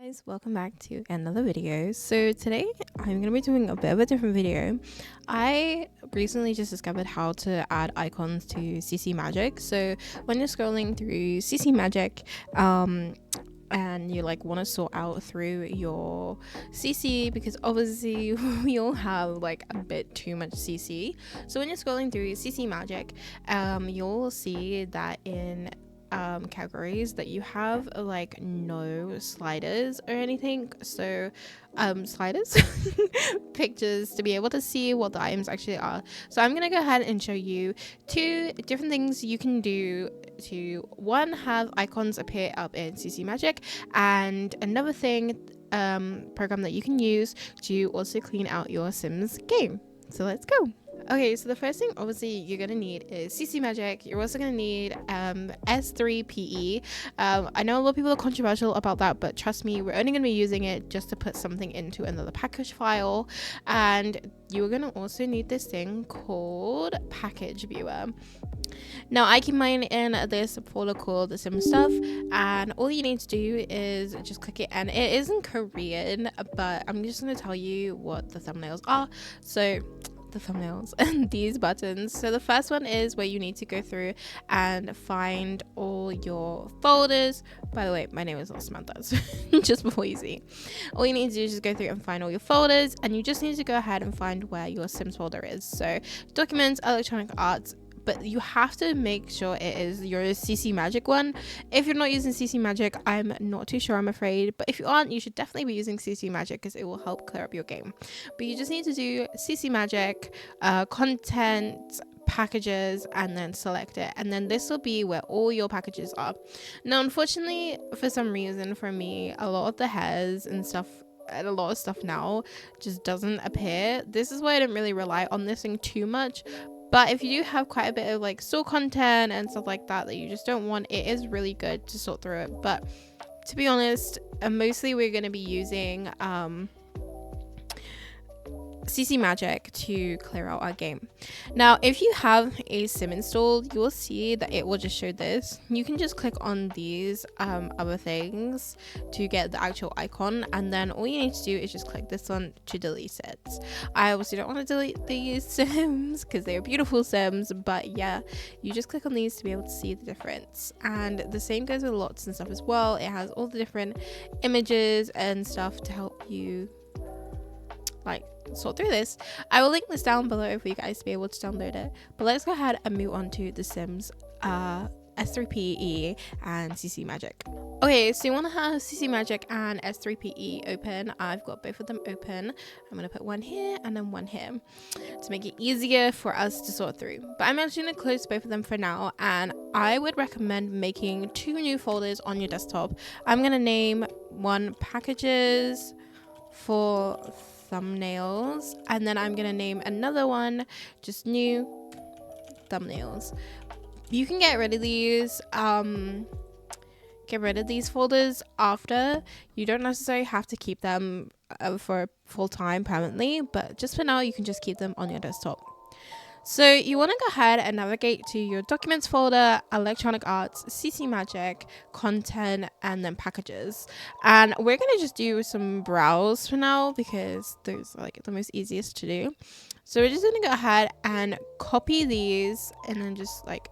Guys, welcome back to another video. So today I'm gonna be doing a bit of a different video. I recently just discovered how to add icons to CC Magic. So when you're scrolling through CC Magic and you like want to sort out through your CC, because obviously we all have like a bit too much CC. So when you're scrolling through CC Magic, you'll see that in categories that you have like no sliders or anything. So sliders pictures to be able to see what the items actually are. So I'm gonna go ahead and show you two different things you can do to one, have icons appear up in CC Magic, and another thing program that you can use to also clean out your Sims game. So let's go. Okay, so the first thing obviously you're gonna need is CC Magic. You're also gonna need S3PE. I know a lot of people are controversial about that, but trust me, we're only gonna be using it just to put something into another package file. And you're gonna also need this thing called Package Viewer. Now I keep mine in this folder called the Sim Stuff, and all you need to do is just click it, and it is in Korean, but I'm just gonna tell you what the thumbnails are. So the thumbnails and these buttons. So the first one is where you need to go through and find all your folders. By the way, my name is not Samantha, so just before you see, all you need to do is just go through and find all your folders, and you just need to go ahead and find where your Sims folder is. So documents, electronic arts, but you have to make sure it is your CC Magic one. If you're not using CC Magic, I'm not too sure, I'm afraid, but if you aren't, you should definitely be using CC Magic because it will help clear up your game. But you just need to do CC Magic, content, packages, and then select it, and then this will be where all your packages are. Now unfortunately, for some reason, for me, a lot of the hairs and stuff and a lot of stuff now just doesn't appear. This is why I don't really rely on this thing too much. But if you do have quite a bit of like store content and stuff like that you just don't want, it is really good to sort through it. But to be honest, mostly we're going to be using CC Magic to clear out our game. Now if you have a sim installed, you will see that it will just show this. You can just click on these other things to get the actual icon, and then all you need to do is just click this one to delete it. I obviously don't want to delete these sims because they are beautiful sims, but yeah, you just click on these to be able to see the difference. And the same goes with lots and stuff as well. It has all the different images and stuff to help you like sort through this. I will link this down below for you guys to be able to download it, but let's go ahead and move on to the Sims S3PE and CC Magic. Okay, so you want to have CC Magic and S3PE open. I've got both of them open. I'm going to put one here and then one here to make it easier for us to sort through, but I'm actually going to close both of them for now, and I would recommend making 2 new folders on your desktop. I'm going to name one packages for thumbnails, and then I'm gonna name another one just new thumbnails. You can get rid of these folders after. You don't necessarily have to keep them for full time permanently, but just for now you can just keep them on your desktop. So you want to go ahead and navigate to your documents folder, electronic arts, CC Magic, content, and then packages. And we're going to just do some browse for now because those are like the most easiest to do. So we're just going to go ahead and copy these and then just like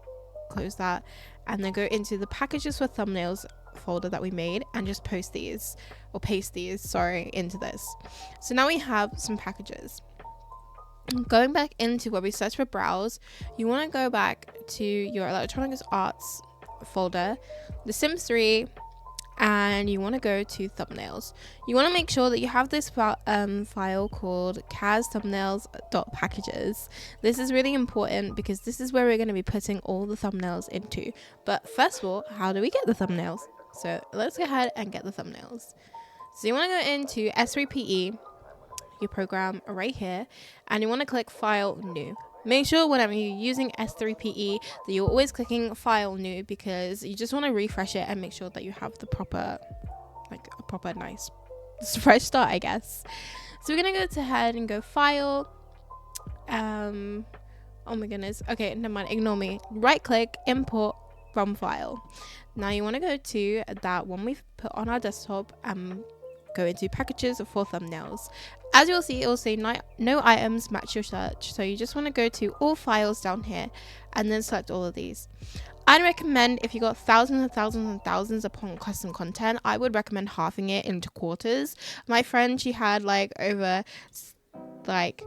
close that, and then go into the packages for thumbnails folder that we made and just paste these into this. So now we have some packages. Going back into where we search for browse, you want to go back to your electronic arts folder, the Sims 3, and you want to go to thumbnails. You want to make sure that you have this file called cas thumbnails.packages. This is really important because this is where we're going to be putting all the thumbnails into. But first of all, how do we get the thumbnails? So let's go ahead and get the thumbnails. So you want to go into S3PE, your program right here, and you want to click file new. Make sure whenever you're using S3PE that you're always clicking file new, because you just want to refresh it and make sure that you have the proper, like a proper nice fresh start, I guess. So we're gonna go ahead and go file. Oh my goodness. Okay, never mind, ignore me. Right click, import from file. Now you want to go to that one we've put on our desktop and go into packages for thumbnails. As you'll see, it will say no items match your search, so you just want to go to all files down here and then select all of these. I'd recommend, if you got thousands and thousands and thousands upon custom content, I would recommend halving it into quarters. My friend, she had like over like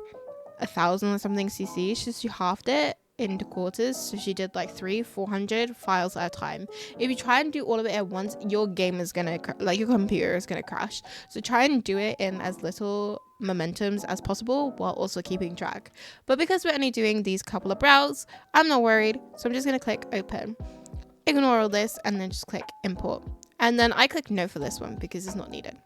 1,000 or something cc, she halved it into quarters, so she did like 300-400 files at a time. If you try and do all of it at once, your game is gonna your computer is gonna crash. So try and do it in as little momentums as possible while also keeping track. But because we're only doing these couple of browse, I'm not worried, so I'm just gonna click open, ignore all this, and then just click import, and then I click no for this one because it's not needed.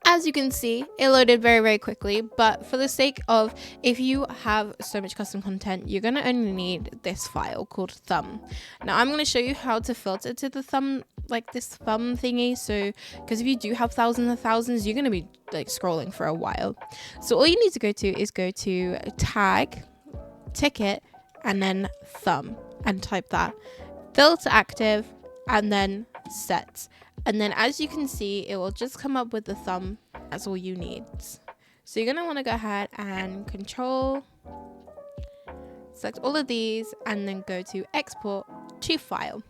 As you can see, it loaded very quickly, but for the sake of, if you have so much custom content, you're gonna only need this file called thumb. Now I'm going to show you how to filter to the thumb, like this thumb thingy, so because if you do have thousands and thousands, you're going to be like scrolling for a while. So all you need to go to is go to tag, ticket, and then thumb, and type that, filter active, and then set. And then as you can see, it will just come up with the thumb. That's all you need. So you're going to want to go ahead and control, select all of these, and then go to export to file.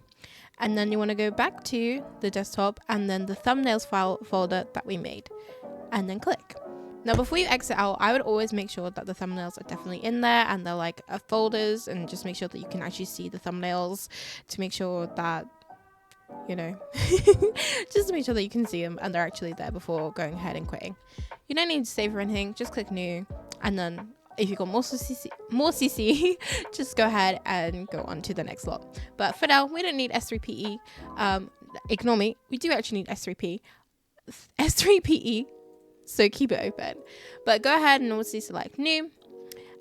And then you want to go back to the desktop and then the thumbnails file folder that we made, and then click. Now before you exit out, I would always make sure that the thumbnails are definitely in there and they're like folders, and just make sure that you can actually see the thumbnails to make sure that, you know, just to make sure that you can see them and they're actually there before going ahead and quitting. You don't need to save or anything, just click new, and then if you've got more CC, just go ahead and go on to the next lot. But for now, we don't need S3PE. Ignore me, we do actually need S3PE, so keep it open. But go ahead and also select new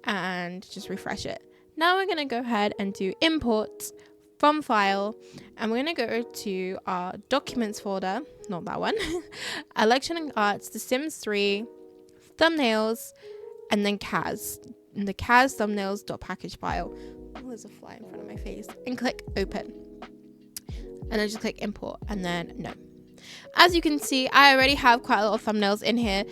and just refresh it. Now we're going to go ahead and do import from file, and we're going to go to our documents folder, not that one, electronic arts, the Sims 3, thumbnails, and then CAS, and the CAS thumbnails.package file. Oh, there's a fly in front of my face, and click open, and then just click import, and then no. As you can see, I already have quite a lot of thumbnails in here.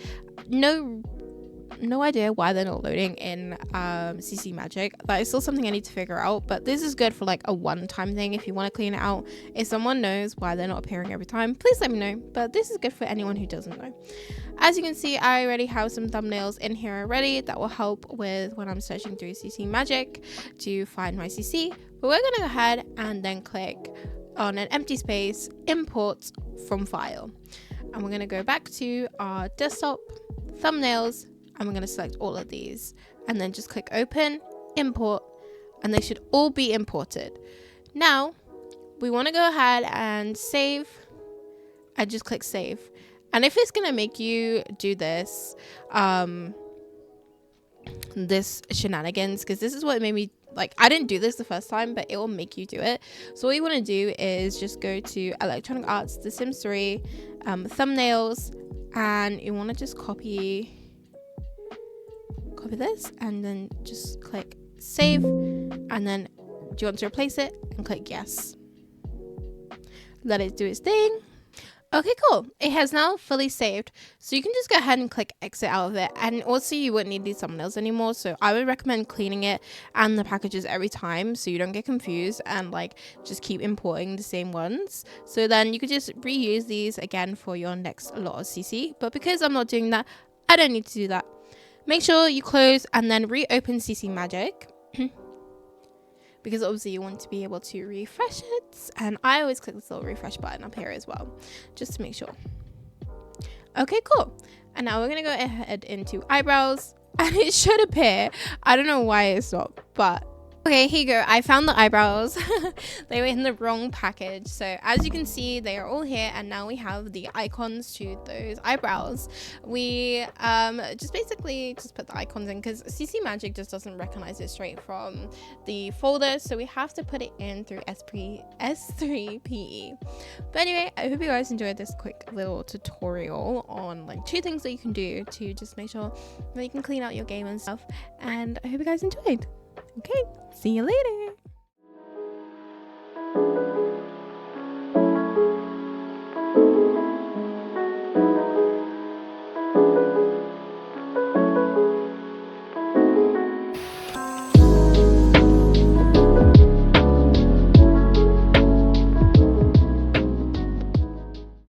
No idea why they're not loading in CC Magic. That is still something I need to figure out, but this is good for like a one-time thing if you want to clean it out. If someone knows why they're not appearing every time, please let me know, but this is good for anyone who doesn't know. As you can see, I already have some thumbnails in here already that will help with when I'm searching through CC Magic to find my CC. But we're gonna go ahead and then click on an empty space, import from file, and we're gonna go back to our desktop, thumbnails, and we're going to select all of these and then just click open, import, and they should all be imported. Now we want to go ahead and save, and just click save. And if it's going to make you do this this shenanigans, because this is what made me, like, I didn't do this the first time, but it will make you do it. So what you want to do is just go to electronic arts, the Sims 3, thumbnails, and you want to just copy this, and then just click save, and then do you want to replace it, and click yes. Let it do its thing. Okay, cool. It has now fully saved, so you can just go ahead and click exit out of it. And also you wouldn't need these thumbnails anymore, so I would recommend cleaning it and the packages every time so you don't get confused and like just keep importing the same ones. So then you could just reuse these again for your next lot of CC. But because I'm not doing that, I don't need to do that. Make sure you close and then reopen CC Magic because obviously you want to be able to refresh it, and I always click this little refresh button up here as well just to make sure. Okay, cool. And now we're gonna go ahead into eyebrows, and it should appear. I don't know why it's not, but okay, here you go. I found the eyebrows. They were in the wrong package. So as you can see, they are all here, and now we have the icons to those eyebrows. We just basically just put the icons in because CC Magic just doesn't recognize it straight from the folder, so we have to put it in through S3PE. But anyway, I hope you guys enjoyed this quick little tutorial on like 2 things that you can do to just make sure that you can clean out your game and stuff, and I hope you guys enjoyed. Okay, see you later.